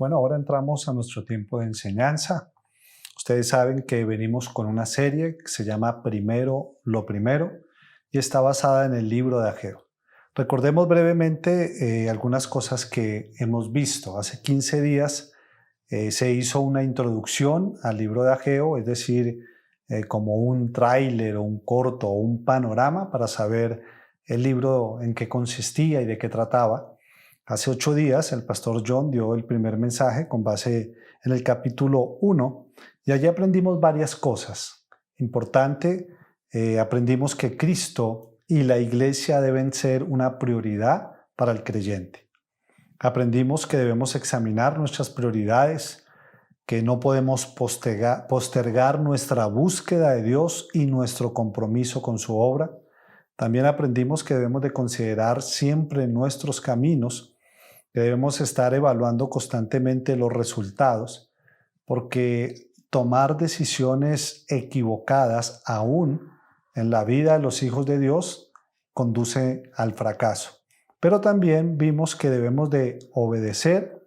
Bueno, ahora entramos a nuestro tiempo de enseñanza. Ustedes saben que venimos con una serie que se llama Primero lo Primero y está basada en el libro de Ageo. Recordemos brevemente algunas cosas que hemos visto. Hace 15 días se hizo una introducción al libro de Ageo, es decir, como un tráiler o un corto o un panorama para saber el libro en qué consistía y de qué trataba. Hace 8 días el pastor John dio el primer mensaje con base en el capítulo 1 y allí aprendimos varias cosas. Importante, aprendimos que Cristo y la iglesia deben ser una prioridad para el creyente. Aprendimos que debemos examinar nuestras prioridades, que no podemos postergar nuestra búsqueda de Dios y nuestro compromiso con su obra. También aprendimos que debemos de considerar siempre nuestros caminos, que debemos estar evaluando constantemente los resultados, porque tomar decisiones equivocadas aún en la vida de los hijos de Dios conduce al fracaso. Pero también vimos que debemos de obedecer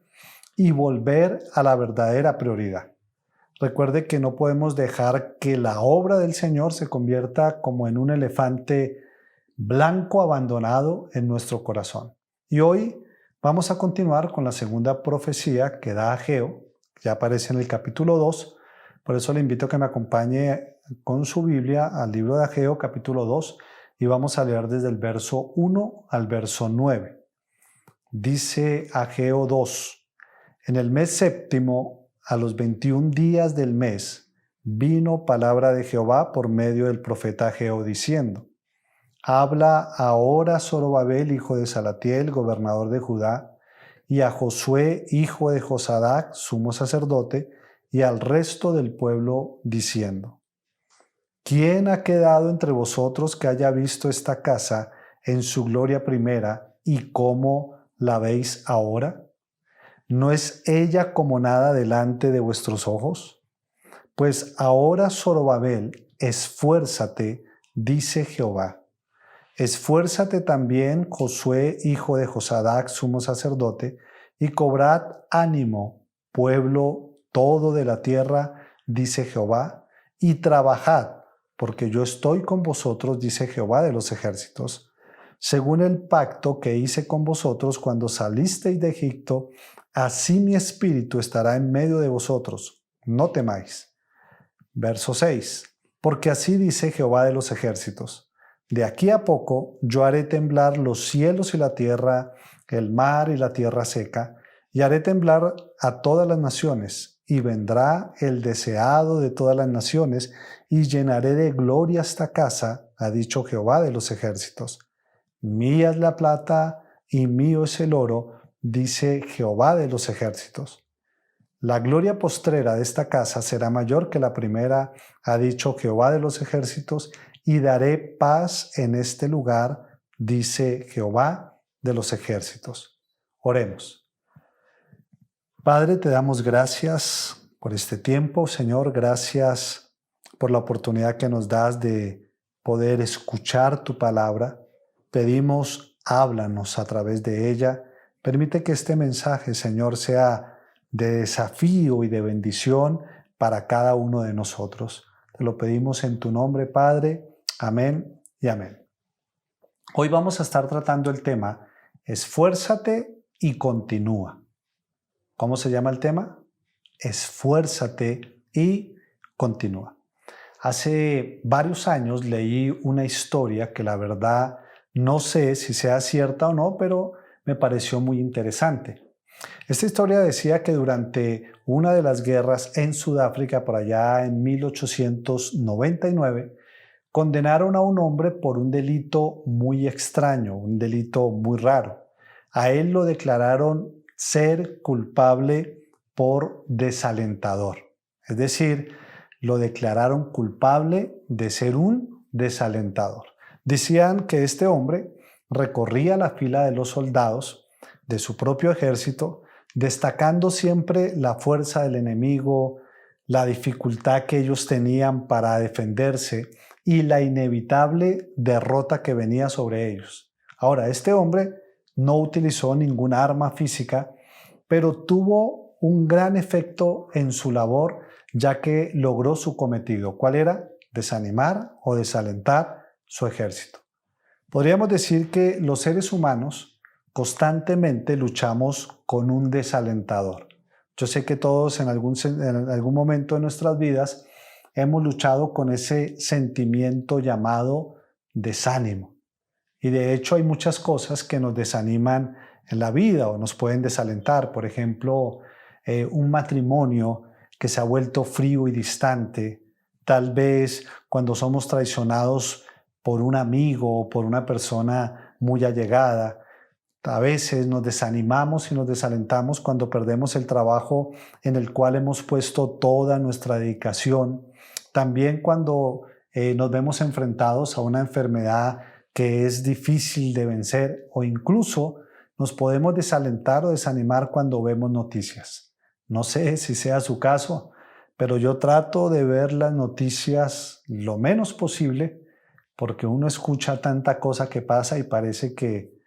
y volver a la verdadera prioridad. Recuerde que no podemos dejar que la obra del Señor se convierta como en un elefante blanco abandonado en nuestro corazón. Y hoy vamos a continuar con la segunda profecía que da Ageo, que ya aparece en el capítulo 2. Por eso le invito a que me acompañe con su Biblia al libro de Ageo, capítulo 2, y vamos a leer desde el verso 1 al verso 9. Dice Ageo 2: En el mes séptimo, a los 21 días del mes, vino palabra de Jehová por medio del profeta Ageo, diciendo: Habla ahora Zorobabel, hijo de Salatiel, gobernador de Judá, y a Josué, hijo de Josadac, sumo sacerdote, y al resto del pueblo, diciendo: ¿Quién ha quedado entre vosotros que haya visto esta casa en su gloria primera, y cómo la veis ahora? ¿No es ella como nada delante de vuestros ojos? Pues ahora, Zorobabel, esfuérzate, dice Jehová. Esfuérzate también, Josué, hijo de Josadac, sumo sacerdote, y cobrad ánimo, pueblo todo de la tierra, dice Jehová, y trabajad, porque yo estoy con vosotros, dice Jehová de los ejércitos, según el pacto que hice con vosotros cuando salisteis de Egipto, así mi espíritu estará en medio de vosotros, no temáis. Verso 6. Porque así dice Jehová de los ejércitos: de aquí a poco yo haré temblar los cielos y la tierra, el mar y la tierra seca, y haré temblar a todas las naciones, y vendrá el deseado de todas las naciones, y llenaré de gloria esta casa, ha dicho Jehová de los ejércitos. Mía es la plata y mío es el oro, dice Jehová de los ejércitos. La gloria postrera de esta casa será mayor que la primera, ha dicho Jehová de los ejércitos, y daré paz en este lugar, dice Jehová de los ejércitos. Oremos. Padre, te damos gracias por este tiempo, Señor. Gracias por la oportunidad que nos das de poder escuchar tu palabra. Pedimos, háblanos a través de ella. Permite que este mensaje, Señor, sea de desafío y de bendición para cada uno de nosotros. Te lo pedimos en tu nombre, Padre. Amén y amén. Hoy vamos a estar tratando el tema Esfuérzate y continúa. ¿Cómo se llama el tema? Esfuérzate y continúa. Hace varios años leí una historia que la verdad no sé si sea cierta o no, pero me pareció muy interesante. Esta historia decía que durante una de las guerras en Sudáfrica, por allá en 1899, condenaron a un hombre por un delito muy extraño, un delito muy raro. A él lo declararon ser culpable por desalentador. Es decir, lo declararon culpable de ser un desalentador. Decían que este hombre recorría la fila de los soldados de su propio ejército, destacando siempre la fuerza del enemigo, la dificultad que ellos tenían para defenderse y la inevitable derrota que venía sobre ellos. Ahora, este hombre no utilizó ninguna arma física, pero tuvo un gran efecto en su labor, ya que logró su cometido. ¿Cuál era? Desanimar o desalentar su ejército. Podríamos decir que los seres humanos constantemente luchamos con un desalentador. Yo sé que todos en algún momento de nuestras vidas hemos luchado con ese sentimiento llamado desánimo. Y de hecho hay muchas cosas que nos desaniman en la vida o nos pueden desalentar. Por ejemplo, un matrimonio que se ha vuelto frío y distante. Tal vez cuando somos traicionados por un amigo o por una persona muy allegada. A veces nos desanimamos y nos desalentamos cuando perdemos el trabajo en el cual hemos puesto toda nuestra dedicación. También cuando nos vemos enfrentados a una enfermedad que es difícil de vencer, o incluso nos podemos desalentar o desanimar cuando vemos noticias. No sé si sea su caso, pero yo trato de ver las noticias lo menos posible porque uno escucha tanta cosa que pasa y parece que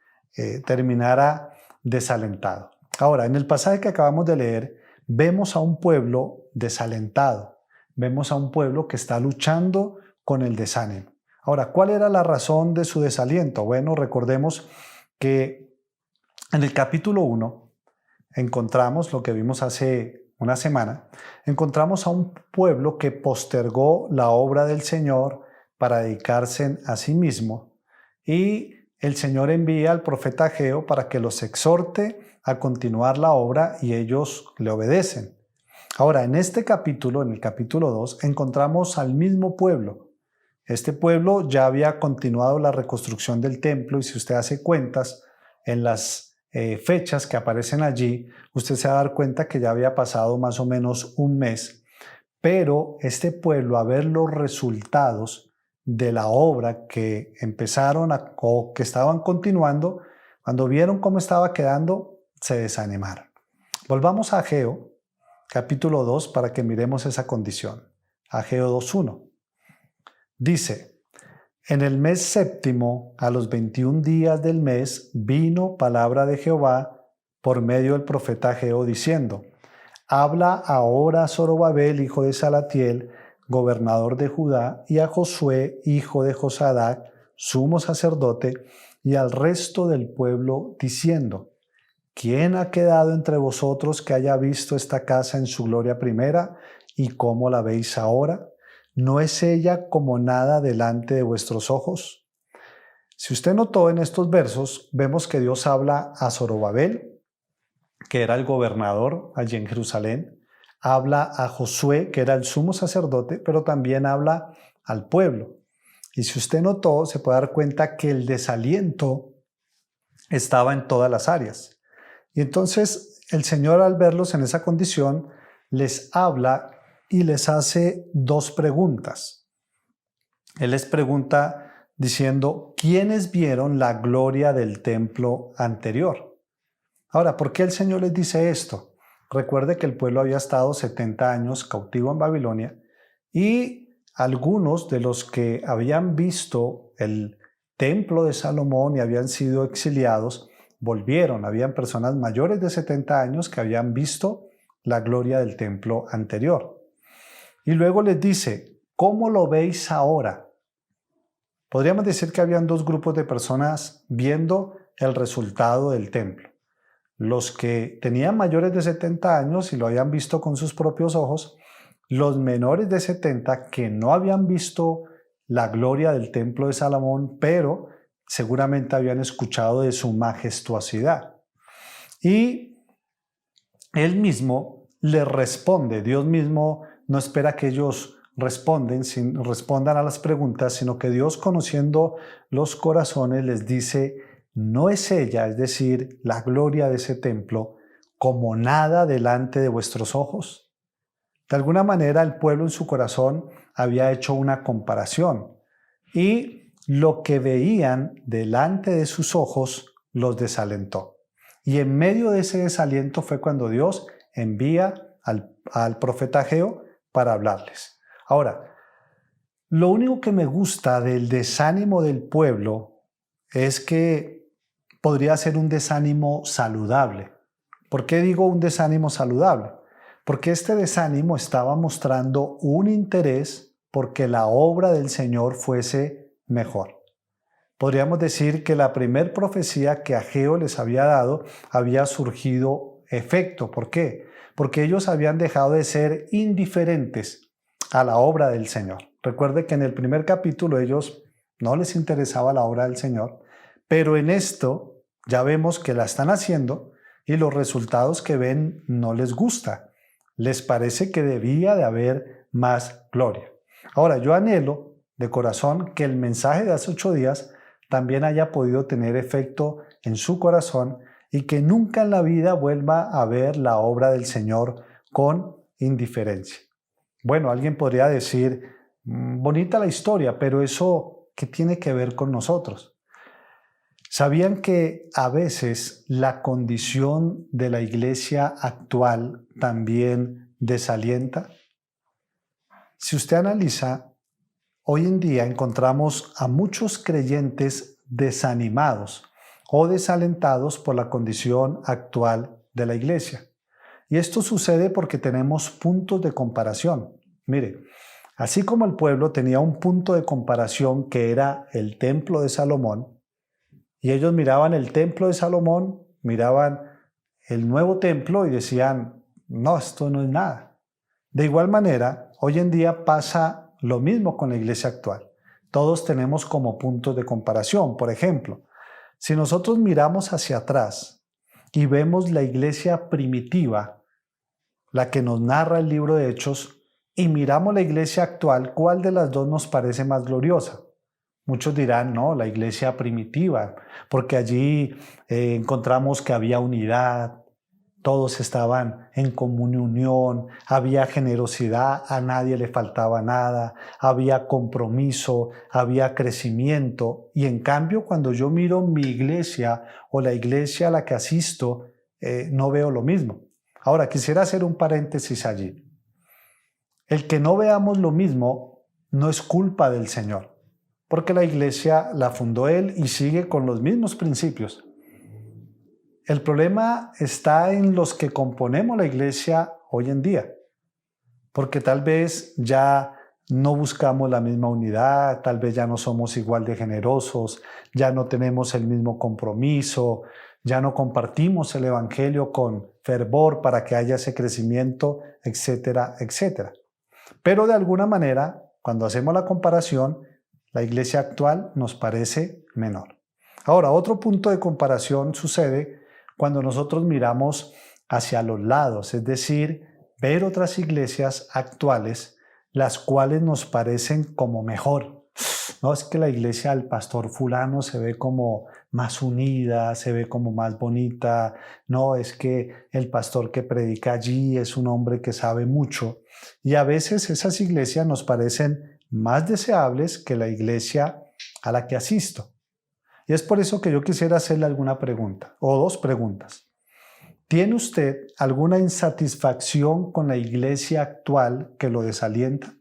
terminara desalentado. Ahora, en el pasaje que acabamos de leer, vemos a un pueblo desalentado, vemos a un pueblo que está luchando con el desánimo. Ahora, ¿cuál era la razón de su desaliento? Bueno, recordemos que en el capítulo 1 encontramos lo que vimos hace una semana, encontramos a un pueblo que postergó la obra del Señor para dedicarse a sí mismo, y el Señor envía al profeta Ageo para que los exhorte a continuar la obra y ellos le obedecen. Ahora, en este capítulo, en el capítulo 2, encontramos al mismo pueblo. Este pueblo ya había continuado la reconstrucción del templo y si usted hace cuentas en las fechas que aparecen allí, usted se va a dar cuenta que ya había pasado más o menos un mes, pero este pueblo, a ver los resultados de la obra que empezaron o que estaban continuando, cuando vieron cómo estaba quedando, se desanimaron. Volvamos a Ageo, capítulo 2, para que miremos esa condición. Ageo 2:1. Dice: en el mes séptimo, a los 21 días del mes, vino palabra de Jehová por medio del profeta Ageo, diciendo: habla ahora a Zorobabel, hijo de Salatiel, gobernador de Judá, y a Josué, hijo de Josadac, sumo sacerdote, y al resto del pueblo, diciendo: ¿quién ha quedado entre vosotros que haya visto esta casa en su gloria primera? ¿Y cómo la veis ahora? ¿No es ella como nada delante de vuestros ojos? Si usted notó en estos versos, vemos que Dios habla a Zorobabel, que era el gobernador allí en Jerusalén, habla a Josué, que era el sumo sacerdote, pero también habla al pueblo. Y si usted notó, se puede dar cuenta que el desaliento estaba en todas las áreas. Y entonces el Señor, al verlos en esa condición, les habla y les hace dos preguntas. Él les pregunta diciendo: ¿quiénes vieron la gloria del templo anterior? Ahora, ¿por qué el Señor les dice esto? Recuerde que el pueblo había estado 70 años cautivo en Babilonia y algunos de los que habían visto el templo de Salomón y habían sido exiliados volvieron. Habían personas mayores de 70 años que habían visto la gloria del templo anterior. Y luego les dice: ¿cómo lo veis ahora? Podríamos decir que habían dos grupos de personas viendo el resultado del templo. Los que tenían mayores de 70 años y lo habían visto con sus propios ojos, los menores de 70 que no habían visto la gloria del templo de Salomón, pero seguramente habían escuchado de su majestuosidad. Y él mismo les responde. Dios mismo no espera que ellos respondan a las preguntas, sino que Dios, conociendo los corazones, les dice: no es ella, es decir, la gloria de ese templo, como nada delante de vuestros ojos. De alguna manera el pueblo en su corazón había hecho una comparación y lo que veían delante de sus ojos los desalentó. Y en medio de ese desaliento fue cuando Dios envía al profeta Ageo para hablarles. Ahora, lo único que me gusta del desánimo del pueblo es que podría ser un desánimo saludable. ¿Por qué digo un desánimo saludable? Porque este desánimo estaba mostrando un interés porque la obra del Señor fuese mejor. Podríamos decir que la primer profecía que Ageo les había dado había surgido efecto. ¿Por qué? Porque ellos habían dejado de ser indiferentes a la obra del Señor. Recuerde que en el primer capítulo ellos no les interesaba la obra del Señor, pero en esto ya vemos que la están haciendo y los resultados que ven no les gusta. Les parece que debía de haber más gloria. Ahora, yo anhelo de corazón que el mensaje de hace 8 días también haya podido tener efecto en su corazón y que nunca en la vida vuelva a ver la obra del Señor con indiferencia. Bueno, alguien podría decir, bonita la historia, pero eso, ¿qué tiene que ver con nosotros? ¿Sabían que a veces la condición de la iglesia actual también desalienta? Si usted analiza, hoy en día encontramos a muchos creyentes desanimados o desalentados por la condición actual de la iglesia. Y esto sucede porque tenemos puntos de comparación. Mire, así como el pueblo tenía un punto de comparación que era el templo de Salomón, y ellos miraban el templo de Salomón, miraban el nuevo templo y decían, no, esto no es nada. De igual manera, hoy en día pasa lo mismo con la iglesia actual. Todos tenemos como puntos de comparación. Por ejemplo, si nosotros miramos hacia atrás y vemos la iglesia primitiva, la que nos narra el libro de Hechos, y miramos la iglesia actual, ¿cuál de las dos nos parece más gloriosa? Muchos dirán, no, la iglesia primitiva, porque allí encontramos que había unidad, todos estaban en comunión, había generosidad, a nadie le faltaba nada, había compromiso, había crecimiento. Y en cambio, cuando yo miro mi iglesia o la iglesia a la que asisto, no veo lo mismo. Ahora, quisiera hacer un paréntesis allí. El que no veamos lo mismo no es culpa del Señor, porque la iglesia la fundó Él y sigue con los mismos principios. El problema está en los que componemos la iglesia hoy en día, porque tal vez ya no buscamos la misma unidad, tal vez ya no somos igual de generosos, ya no tenemos el mismo compromiso, ya no compartimos el evangelio con fervor para que haya ese crecimiento, etcétera, etcétera. Pero de alguna manera, cuando hacemos la comparación, la iglesia actual nos parece menor. Ahora, otro punto de comparación sucede cuando nosotros miramos hacia los lados, es decir, ver otras iglesias actuales, las cuales nos parecen como mejor. No, es que la iglesia del pastor fulano se ve como más unida, se ve como más bonita. No, es que el pastor que predica allí es un hombre que sabe mucho. Y a veces esas iglesias nos parecen más deseables que la iglesia a la que asisto. Y es por eso que yo quisiera hacerle alguna pregunta o dos preguntas. ¿Tiene usted alguna insatisfacción con la iglesia actual que lo desalienta?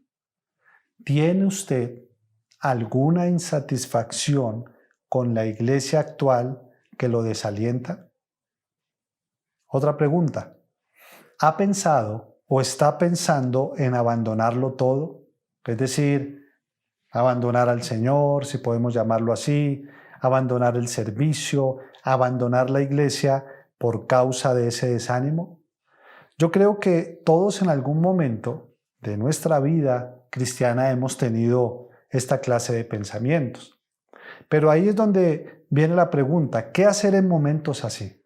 ¿Tiene usted alguna insatisfacción con la iglesia actual que lo desalienta? Otra pregunta. ¿Ha pensado o está pensando en abandonarlo todo? Es decir, abandonar al Señor, si podemos llamarlo así, abandonar el servicio, abandonar la iglesia por causa de ese desánimo. Yo creo que todos en algún momento de nuestra vida cristiana hemos tenido esta clase de pensamientos. Pero ahí es donde viene la pregunta, ¿qué hacer en momentos así?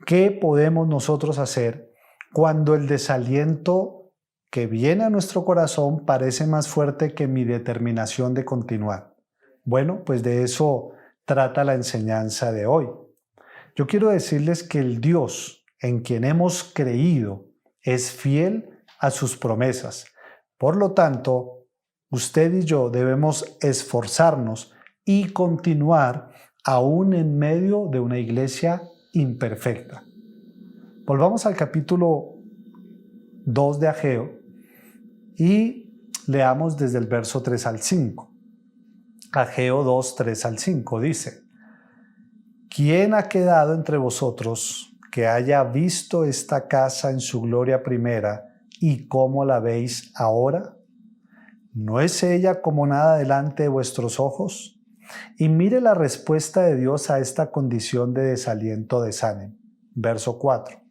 ¿Qué podemos nosotros hacer cuando el desaliento que viene a nuestro corazón parece más fuerte que mi determinación de continuar? Bueno, pues de eso trata la enseñanza de hoy. Yo quiero decirles que el Dios en quien hemos creído es fiel a sus promesas. Por lo tanto, usted y yo debemos esforzarnos y continuar aún en medio de una iglesia imperfecta. Volvamos al capítulo 2 de Ageo y leamos desde el verso 3 al 5. Ageo 2, 3 al 5 dice: ¿Quién ha quedado entre vosotros que haya visto esta casa en su gloria primera y cómo la veis ahora? ¿No es ella como nada delante de vuestros ojos? Y mire la respuesta de Dios a esta condición de desaliento, desánimo. Verso 4.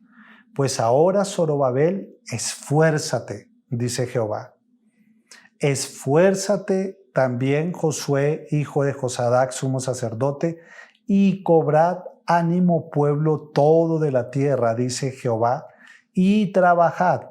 Pues ahora, Zorobabel, esfuérzate, dice Jehová. Esfuérzate también, Josué, hijo de Josadac, sumo sacerdote, y cobrad ánimo, pueblo todo de la tierra, dice Jehová, y trabajad,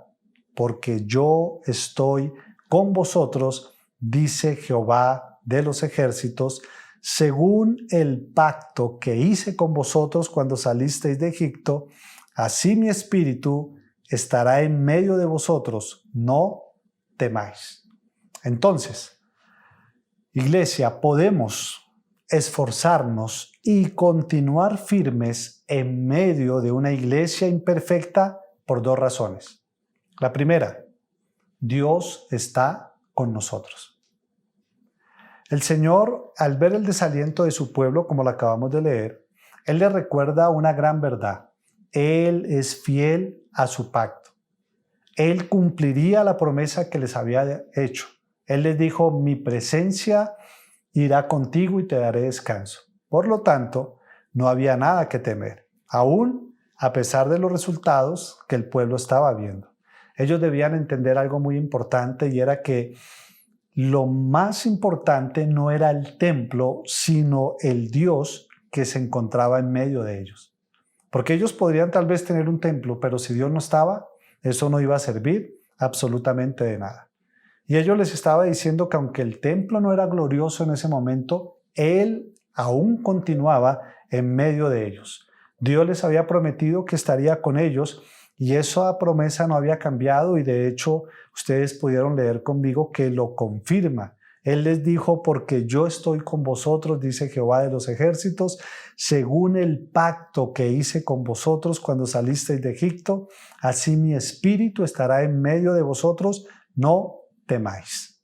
porque yo estoy con vosotros, dice Jehová de los ejércitos, según el pacto que hice con vosotros cuando salisteis de Egipto, así mi espíritu estará en medio de vosotros, no temáis. Entonces, iglesia, podemos esforzarnos y continuar firmes en medio de una iglesia imperfecta por dos razones. La primera, Dios está con nosotros. El Señor, al ver el desaliento de su pueblo, como lo acabamos de leer, Él le recuerda una gran verdad. Él es fiel a su pacto. Él cumpliría la promesa que les había hecho. Él les dijo, mi presencia irá contigo y te daré descanso. Por lo tanto, no había nada que temer, aún a pesar de los resultados que el pueblo estaba viendo. Ellos debían entender algo muy importante, y era que lo más importante no era el templo, sino el Dios que se encontraba en medio de ellos. Porque ellos podrían tal vez tener un templo, pero si Dios no estaba, eso no iba a servir absolutamente de nada. Y ellos les estaba diciendo que aunque el templo no era glorioso en ese momento, Él aún continuaba en medio de ellos. Dios les había prometido que estaría con ellos, y esa promesa no había cambiado, y de hecho ustedes pudieron leer conmigo que lo confirma. Él les dijo, porque yo estoy con vosotros, dice Jehová de los ejércitos, según el pacto que hice con vosotros cuando salisteis de Egipto, así mi espíritu estará en medio de vosotros, no temáis.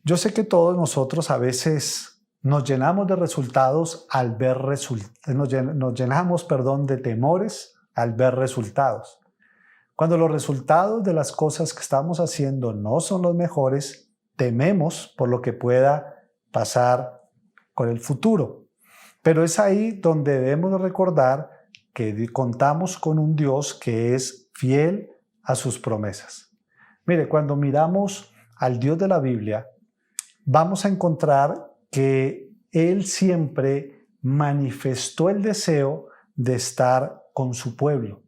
Yo sé que todos nosotros a veces nos llenamos de resultados al ver nos llenamos de temores al ver resultados. Cuando los resultados de las cosas que estamos haciendo no son los mejores, tememos por lo que pueda pasar con el futuro. Pero es ahí donde debemos recordar que contamos con un Dios que es fiel a sus promesas. Mire, cuando miramos al Dios de la Biblia, vamos a encontrar que Él siempre manifestó el deseo de estar con su pueblo.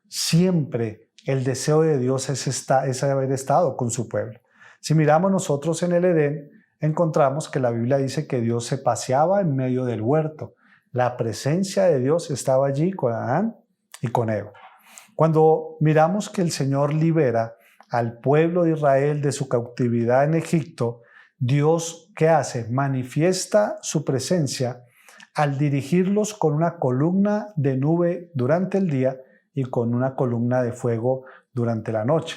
Siempre el deseo de Dios es haber estado con su pueblo. Si miramos nosotros en el Edén, encontramos que la Biblia dice que Dios se paseaba en medio del huerto. La presencia de Dios estaba allí con Adán y con Eva. Cuando miramos que el Señor libera al pueblo de Israel de su cautividad en Egipto, Dios, ¿qué hace? Manifiesta su presencia al dirigirlos con una columna de nube durante el día y con una columna de fuego durante la noche.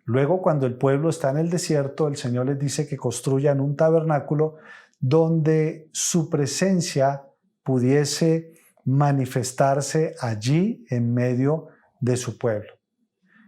Luego, cuando el pueblo está en el desierto, el Señor les dice que construyan un tabernáculo donde su presencia pudiese manifestarse allí en medio de su pueblo.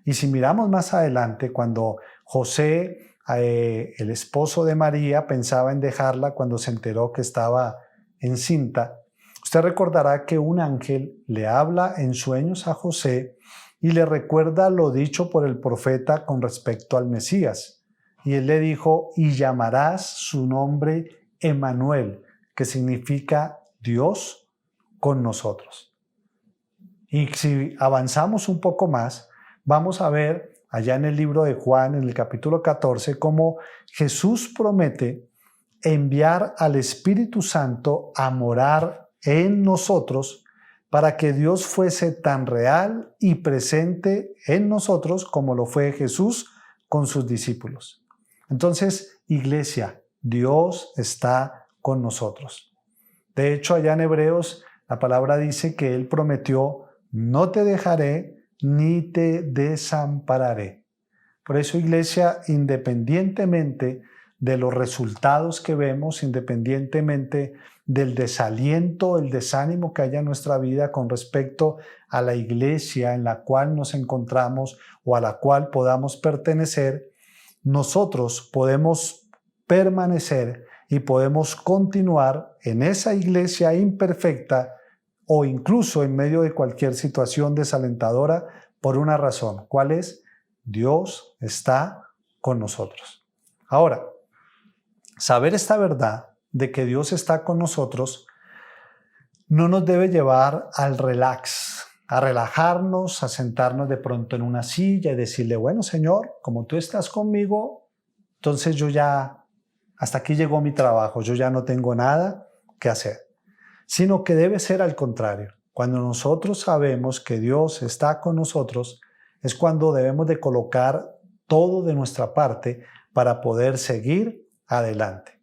Y si miramos más adelante, cuando José, el esposo de María, pensaba en dejarla cuando se enteró que estaba encinta, usted recordará que un ángel le habla en sueños a José y le recuerda lo dicho por el profeta con respecto al Mesías. Y él le dijo, y llamarás su nombre Emmanuel, que significa Dios con nosotros. Y si avanzamos un poco más, vamos a ver allá en el libro de Juan, en el capítulo 14, cómo Jesús promete enviar al Espíritu Santo a morar en nosotros para que Dios fuese tan real y presente en nosotros como lo fue Jesús con sus discípulos. Entonces, iglesia, Dios está con nosotros. De hecho, allá en Hebreos, la palabra dice que Él prometió, no te dejaré ni te desampararé. Por eso, iglesia, independientemente de los resultados que vemos, independientemente del desaliento, el desánimo que haya en nuestra vida con respecto a la iglesia en la cual nos encontramos o a la cual podamos pertenecer, nosotros podemos permanecer y podemos continuar en esa iglesia imperfecta o incluso en medio de cualquier situación desalentadora por una razón. ¿Cuál es? Dios está con nosotros. Ahora, saber esta verdad de que Dios está con nosotros no nos debe llevar al relax, a relajarnos, a sentarnos de pronto en una silla y decirle, bueno, Señor, como tú estás conmigo, entonces yo ya, hasta aquí llegó mi trabajo, yo ya no tengo nada que hacer. Sino que debe ser al contrario. Cuando nosotros sabemos que Dios está con nosotros, es cuando debemos de colocar todo de nuestra parte para poder seguir adelante.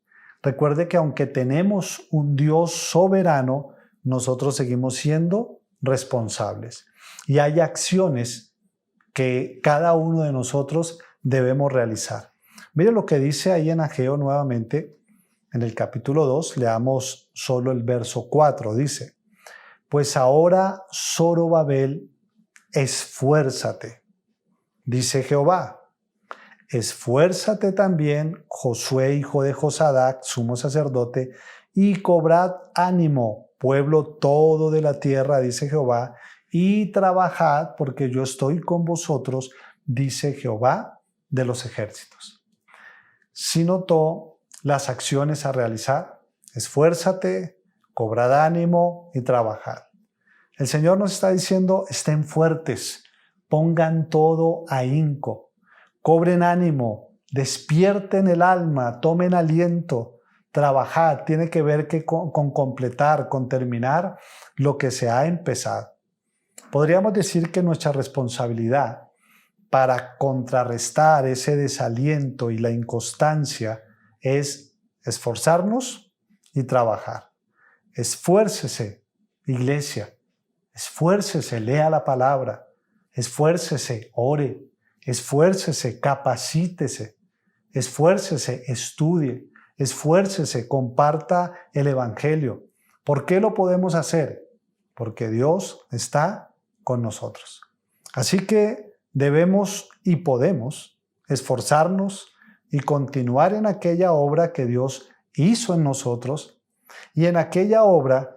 Recuerde que aunque tenemos un Dios soberano, nosotros seguimos siendo responsables. Y hay acciones que cada uno de nosotros debemos realizar. Mire lo que dice ahí en Ageo nuevamente, en el capítulo 2, leamos solo el verso 4, dice, pues ahora, Zorobabel, esfuérzate, dice Jehová. Esfuérzate también, Josué, hijo de Josadac, sumo sacerdote, y cobrad ánimo, pueblo todo de la tierra, dice Jehová, y trabajad, porque yo estoy con vosotros, dice Jehová de los ejércitos. Si notó las acciones a realizar, esfuérzate, cobrad ánimo y trabajad. El Señor nos está diciendo, estén fuertes, pongan todo ahínco. Cobren ánimo, despierten el alma, tomen aliento, trabajad. Tiene que ver con completar, con terminar lo que se ha empezado. Podríamos decir que nuestra responsabilidad para contrarrestar ese desaliento y la inconstancia es esforzarnos y trabajar. Esfuércese, iglesia, esfuércese, lea la palabra, esfuércese, ore. Esfuércese, capacítese, esfuércese, estudie, esfuércese, comparta el Evangelio. ¿Por qué lo podemos hacer? Porque Dios está con nosotros. Así que debemos y podemos esforzarnos y continuar en aquella obra que Dios hizo en nosotros y en aquella obra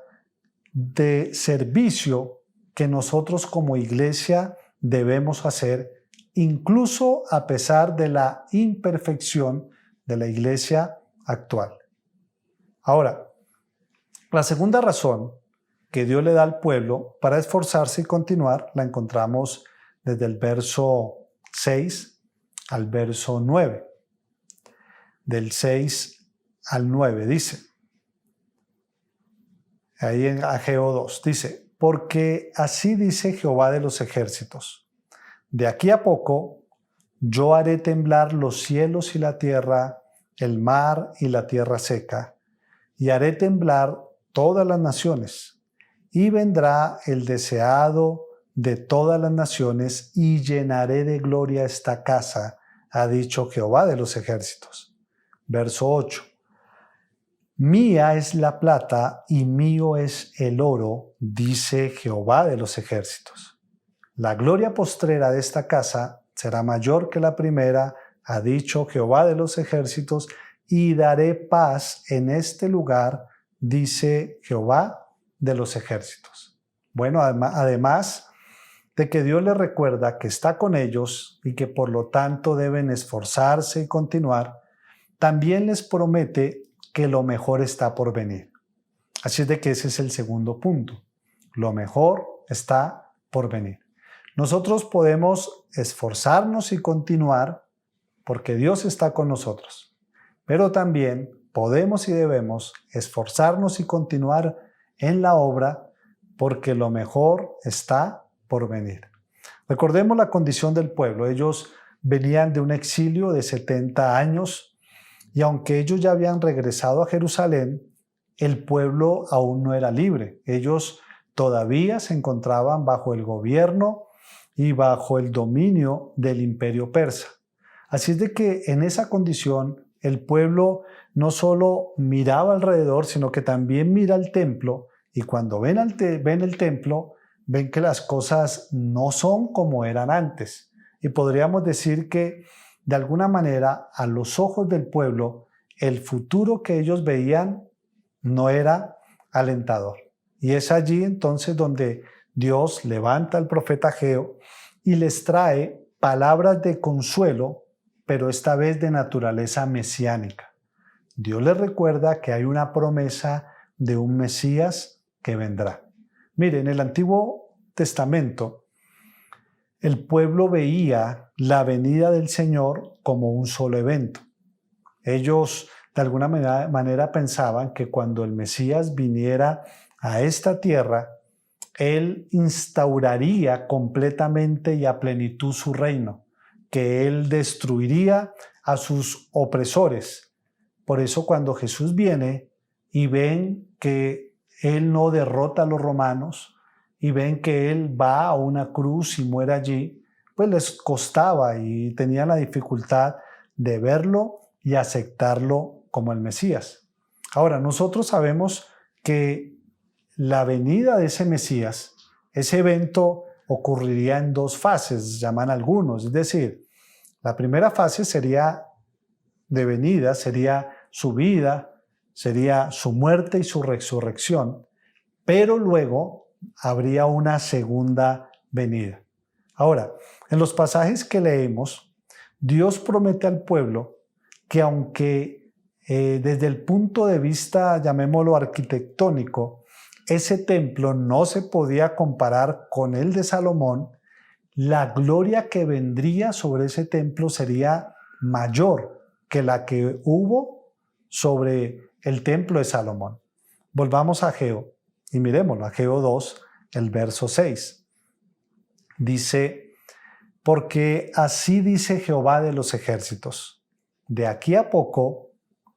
de servicio que nosotros como iglesia debemos hacer, incluso a pesar de la imperfección de la iglesia actual. Ahora, la segunda razón que Dios le da al pueblo para esforzarse y continuar la encontramos desde el verso 6 al verso 9. Del 6 al 9 dice, ahí en Ageo 2, dice, porque así dice Jehová de los ejércitos, de aquí a poco yo haré temblar los cielos y la tierra, el mar y la tierra seca, y haré temblar todas las naciones, y vendrá el deseado de todas las naciones, y llenaré de gloria esta casa, ha dicho Jehová de los ejércitos. Verso 8. Mía es la plata y mío es el oro, dice Jehová de los ejércitos. La gloria postrera de esta casa será mayor que la primera, ha dicho Jehová de los ejércitos, y daré paz en este lugar, dice Jehová de los ejércitos. Bueno, además de que Dios les recuerda que está con ellos y que por lo tanto deben esforzarse y continuar, también les promete que lo mejor está por venir. Así es de que ese es el segundo punto. Lo mejor está por venir. Nosotros podemos esforzarnos y continuar porque Dios está con nosotros, pero también podemos y debemos esforzarnos y continuar en la obra porque lo mejor está por venir. Recordemos la condición del pueblo. Ellos venían de un exilio de 70 años y aunque ellos ya habían regresado a Jerusalén, el pueblo aún no era libre. Ellos todavía se encontraban bajo el gobierno y bajo el dominio del imperio persa. Así es de que en esa condición el pueblo no solo miraba alrededor, sino que también mira el templo, y cuando ven el templo, ven que las cosas no son como eran antes. Y podríamos decir que, de alguna manera, a los ojos del pueblo, el futuro que ellos veían no era alentador. Y es allí entonces donde Dios levanta al profeta Ageo y les trae palabras de consuelo, pero esta vez de naturaleza mesiánica. Dios les recuerda que hay una promesa de un Mesías que vendrá. Mire, en el Antiguo Testamento, el pueblo veía la venida del Señor como un solo evento. Ellos de alguna manera pensaban que cuando el Mesías viniera a esta tierra, Él instauraría completamente y a plenitud su reino, que Él destruiría a sus opresores. Por eso cuando Jesús viene y ven que Él no derrota a los romanos y ven que Él va a una cruz y muere allí, pues les costaba y tenían la dificultad de verlo y aceptarlo como el Mesías. Ahora, nosotros sabemos que la venida de ese Mesías, ese evento ocurriría en dos fases, llaman algunos. Es decir, la primera fase sería de venida, sería su vida, sería su muerte y su resurrección, pero luego habría una segunda venida. Ahora, en los pasajes que leemos, Dios promete al pueblo que aunque desde el punto de vista, llamémoslo arquitectónico, ese templo no se podía comparar con el de Salomón, la gloria que vendría sobre ese templo sería mayor que la que hubo sobre el templo de Salomón. Volvamos a Ageo y miremoslo, Ageo 2, el verso 6. Dice: porque así dice Jehová de los ejércitos, de aquí a poco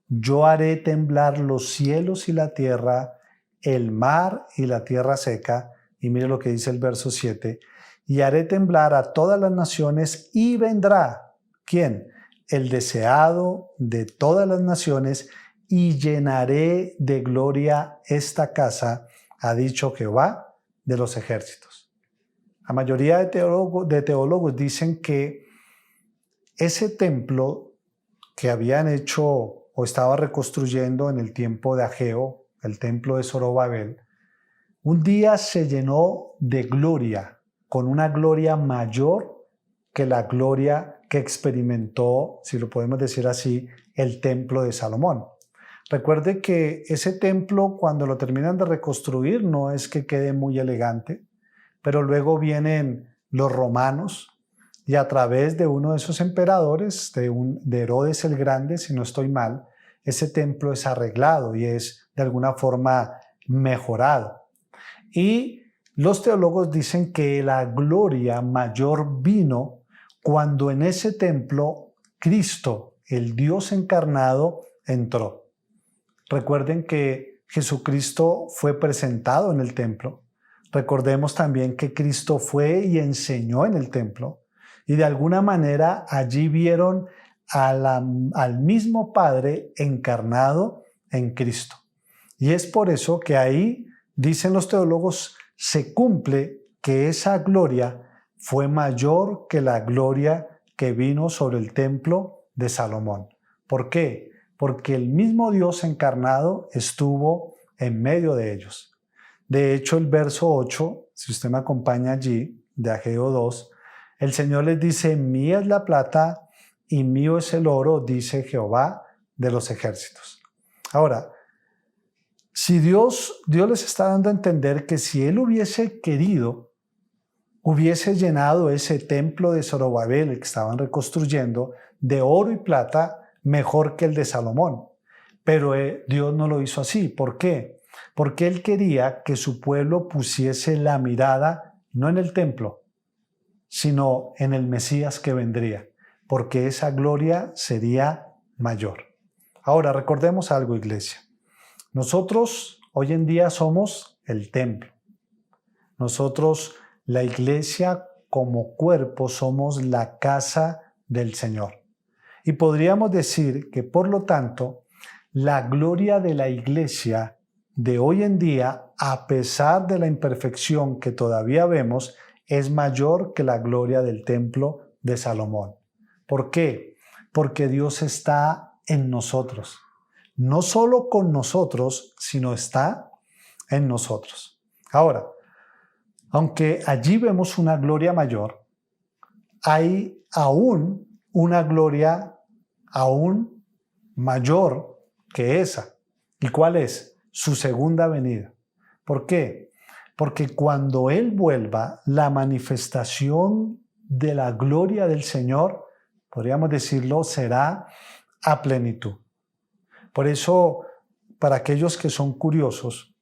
yo haré temblar los cielos y la tierra, el mar y la tierra seca, y mire lo que dice el verso 7, y haré temblar a todas las naciones y vendrá, ¿quién? El deseado de todas las naciones, y llenaré de gloria esta casa, ha dicho Jehová de los ejércitos. La mayoría de teólogos dicen que ese templo que habían hecho o estaba reconstruyendo en el tiempo de Ageo, el templo de Zorobabel, un día se llenó de gloria, con una gloria mayor que la gloria que experimentó, si lo podemos decir así, el templo de Salomón. Recuerde que ese templo, cuando lo terminan de reconstruir, no es que quede muy elegante, pero luego vienen los romanos y a través de uno de esos emperadores, de Herodes el Grande, si no estoy mal, ese templo es arreglado y es de alguna forma mejorado. Y los teólogos dicen que la gloria mayor vino cuando en ese templo Cristo, el Dios encarnado, entró. Recuerden que Jesucristo fue presentado en el templo. Recordemos también que Cristo fue y enseñó en el templo. Y de alguna manera allí vieron al mismo Padre encarnado en Cristo. Y es por eso que ahí, dicen los teólogos, se cumple que esa gloria fue mayor que la gloria que vino sobre el templo de Salomón. ¿Por qué? Porque el mismo Dios encarnado estuvo en medio de ellos. De hecho, el verso 8, si usted me acompaña allí, de Ageo 2, el Señor les dice: mía es la plata y mío es el oro, dice Jehová de los ejércitos. Ahora, si Dios les está dando a entender que si Él hubiese querido, hubiese llenado ese templo de Zorobabel, el que estaban reconstruyendo, de oro y plata, mejor que el de Salomón. Pero Dios no lo hizo así. ¿Por qué? Porque Él quería que su pueblo pusiese la mirada no en el templo, sino en el Mesías que vendría, porque esa gloria sería mayor. Ahora, recordemos algo, iglesia. Nosotros hoy en día somos el templo. Nosotros, la iglesia como cuerpo, somos la casa del Señor. Y podríamos decir que, por lo tanto, la gloria de la iglesia de hoy en día, a pesar de la imperfección que todavía vemos, es mayor que la gloria del templo de Salomón. ¿Por qué? Porque Dios está en nosotros. No solo con nosotros, sino está en nosotros. Ahora, aunque allí vemos una gloria mayor, hay aún una gloria aún mayor que esa. ¿Y cuál es? Su segunda venida. ¿Por qué? Porque cuando Él vuelva, la manifestación de la gloria del Señor, podríamos decirlo, será a plenitud. Por eso, para aquellos que son curiosos,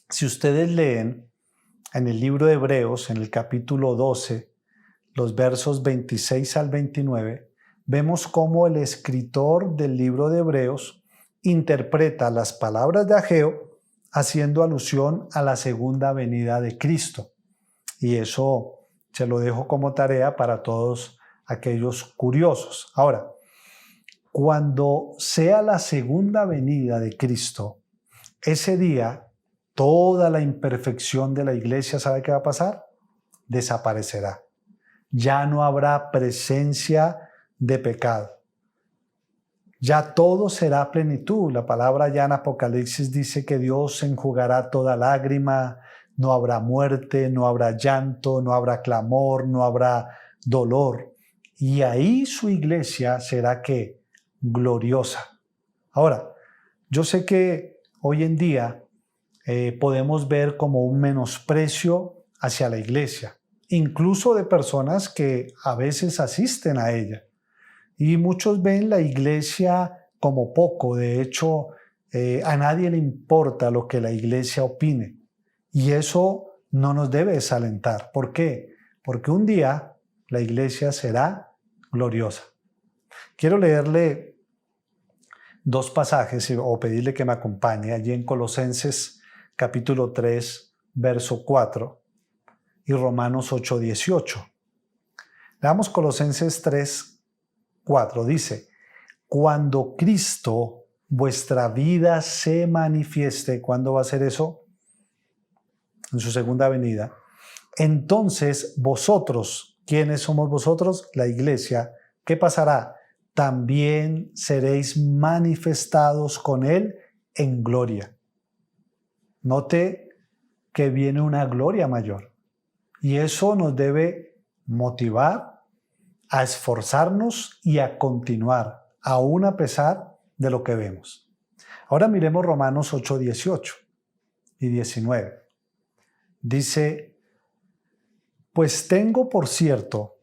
si ustedes leen en el libro de Hebreos, en el capítulo 12, los versos 26 al 29, vemos cómo el escritor del libro de Hebreos interpreta las palabras de Ageo haciendo alusión a la segunda venida de Cristo. Y eso se lo dejo como tarea para todos aquellos curiosos. Ahora, cuando sea la segunda venida de Cristo, ese día toda la imperfección de la iglesia, ¿sabe qué va a pasar? Desaparecerá. Ya no habrá presencia de pecado. Ya todo será plenitud. La palabra ya en Apocalipsis dice que Dios enjugará toda lágrima, no habrá muerte, no habrá llanto, no habrá clamor, no habrá dolor. Y ahí su iglesia será ¿qué? Gloriosa. Ahora, yo sé que hoy en día podemos ver como un menosprecio hacia la iglesia, incluso de personas que a veces asisten a ella. Y muchos ven la iglesia como poco. De hecho, a nadie le importa lo que la iglesia opine. Y eso no nos debe desalentar. ¿Por qué? Porque un día la iglesia será gloriosa. Quiero leerle dos pasajes o pedirle que me acompañe allí en Colosenses capítulo 3, verso 4 y Romanos 8, 18. Leamos Colosenses 3, 4. Dice, cuando Cristo, vuestra vida, se manifieste, ¿cuándo va a ser eso? En su segunda venida. Entonces vosotros, ¿quiénes somos vosotros? La iglesia. ¿Qué pasará? También seréis manifestados con Él en gloria. Note que viene una gloria mayor. Y eso nos debe motivar a esforzarnos y a continuar, aún a pesar de lo que vemos. Ahora miremos Romanos 8, 18 y 19. Dice, pues tengo por cierto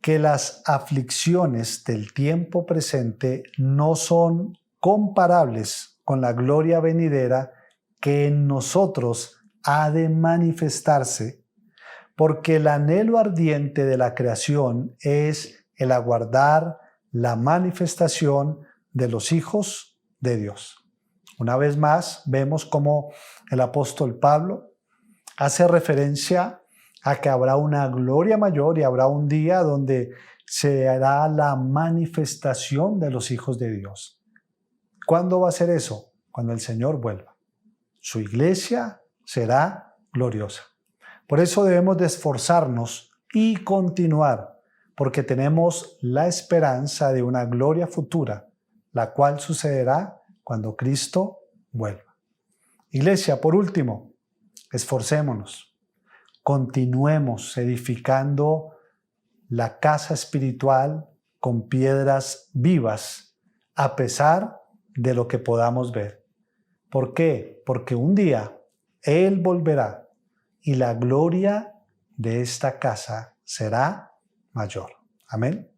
que las aflicciones del tiempo presente no son comparables con la gloria venidera que en nosotros ha de manifestarse, porque el anhelo ardiente de la creación es el aguardar la manifestación de los hijos de Dios. Una vez más, vemos cómo el apóstol Pablo hace referencia a que habrá una gloria mayor y habrá un día donde se hará la manifestación de los hijos de Dios. ¿Cuándo va a ser eso? Cuando el Señor vuelva. Su iglesia será gloriosa. Por eso debemos de esforzarnos y continuar, porque tenemos la esperanza de una gloria futura, la cual sucederá cuando Cristo vuelva. Iglesia, por último, esforcémonos, continuemos edificando la casa espiritual con piedras vivas, a pesar de lo que podamos ver. ¿Por qué? Porque un día Él volverá y la gloria de esta casa será mayor. Amén.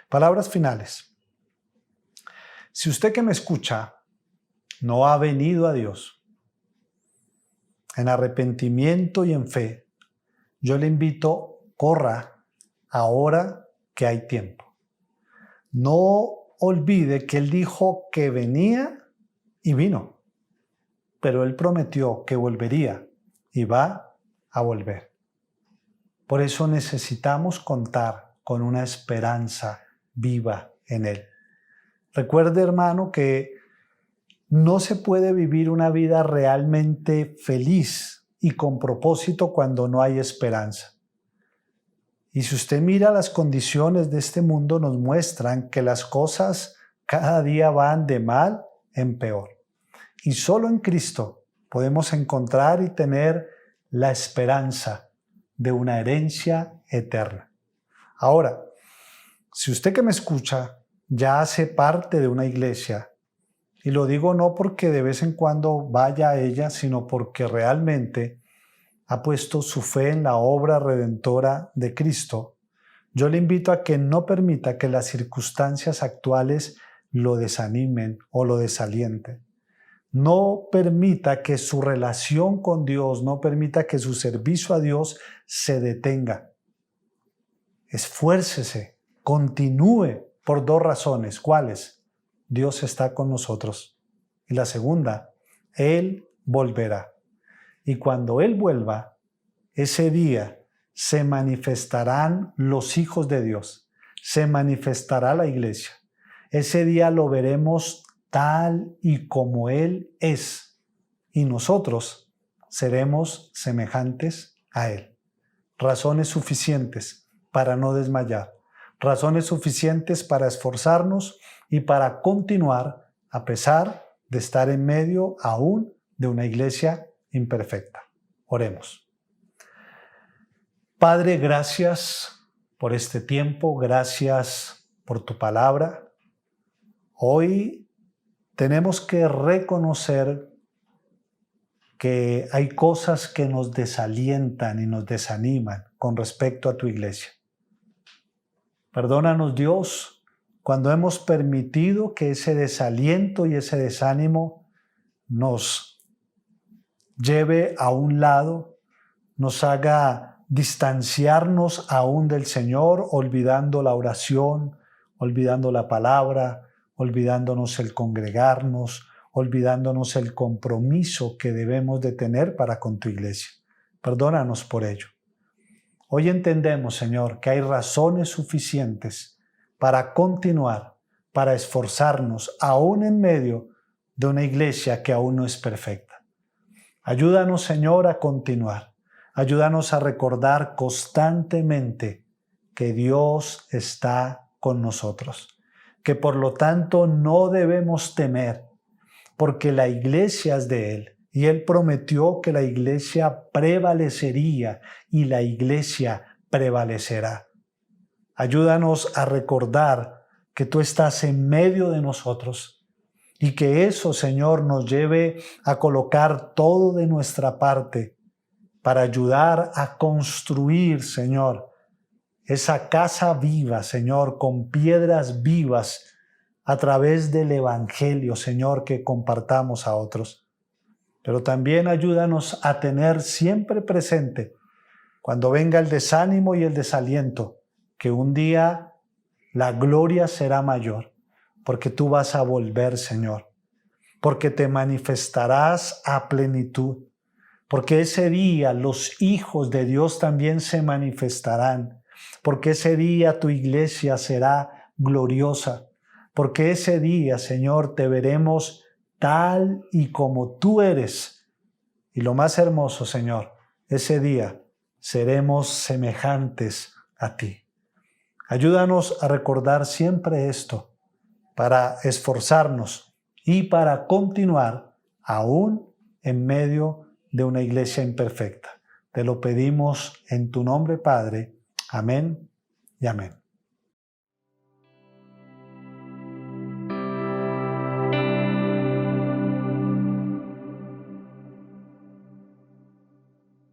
Palabras finales. Si usted que me escucha no ha venido a Dios en arrepentimiento y en fe, yo le invito, corra ahora que hay tiempo. No olvide que Él dijo que venía y vino, pero Él prometió que volvería y va a volver. Por eso necesitamos contar con una esperanza viva en Él. Recuerde, hermano, que no se puede vivir una vida realmente feliz y con propósito cuando no hay esperanza. Y si usted mira las condiciones de este mundo, nos muestran que las cosas cada día van de mal en peor. Y solo en Cristo podemos encontrar y tener la esperanza de una herencia eterna. Ahora, si usted que me escucha ya hace parte de una iglesia, y lo digo no porque de vez en cuando vaya a ella, sino porque realmente ha puesto su fe en la obra redentora de Cristo, yo le invito a que no permita que las circunstancias actuales lo desanimen o lo desalienten. No permita que su relación con Dios, no permita que su servicio a Dios se detenga. Esfuércese, continúe por dos razones. ¿Cuáles? Dios está con nosotros. Y la segunda, Él volverá. Y cuando Él vuelva, ese día se manifestarán los hijos de Dios, se manifestará la iglesia. Ese día lo veremos tal y como Él es, y nosotros seremos semejantes a Él. Razones suficientes para no desmayar, razones suficientes para esforzarnos y para continuar a pesar de estar en medio aún de una iglesia imperfecta. Oremos. Padre, gracias por este tiempo, gracias por tu palabra. Hoy tenemos que reconocer que hay cosas que nos desalientan y nos desaniman con respecto a tu iglesia. Perdónanos, Dios, cuando hemos permitido que ese desaliento y ese desánimo nos lleve a un lado, nos haga distanciarnos aún del Señor, olvidando la oración, olvidando la palabra, olvidándonos el congregarnos, olvidándonos el compromiso que debemos de tener para con tu iglesia. Perdónanos por ello. Hoy entendemos, Señor, que hay razones suficientes para continuar, para esforzarnos, aún en medio de una iglesia que aún no es perfecta. Ayúdanos, Señor, a continuar. Ayúdanos a recordar constantemente que Dios está con nosotros, que por lo tanto no debemos temer, porque la iglesia es de Él. Y Él prometió que la iglesia prevalecería y la iglesia prevalecerá. Ayúdanos a recordar que tú estás en medio de nosotros y que eso, Señor, nos lleve a colocar todo de nuestra parte para ayudar a construir, Señor, esa casa viva, Señor, con piedras vivas a través del Evangelio, Señor, que compartamos a otros. Pero también ayúdanos a tener siempre presente, cuando venga el desánimo y el desaliento, que un día la gloria será mayor, porque tú vas a volver, Señor, porque te manifestarás a plenitud, porque ese día los hijos de Dios también se manifestarán, porque ese día tu iglesia será gloriosa, porque ese día, Señor, te veremos tal y como tú eres. Y lo más hermoso, Señor, ese día seremos semejantes a ti. Ayúdanos a recordar siempre esto para esforzarnos y para continuar aún en medio de una iglesia imperfecta. Te lo pedimos en tu nombre, Padre. Amén y amén.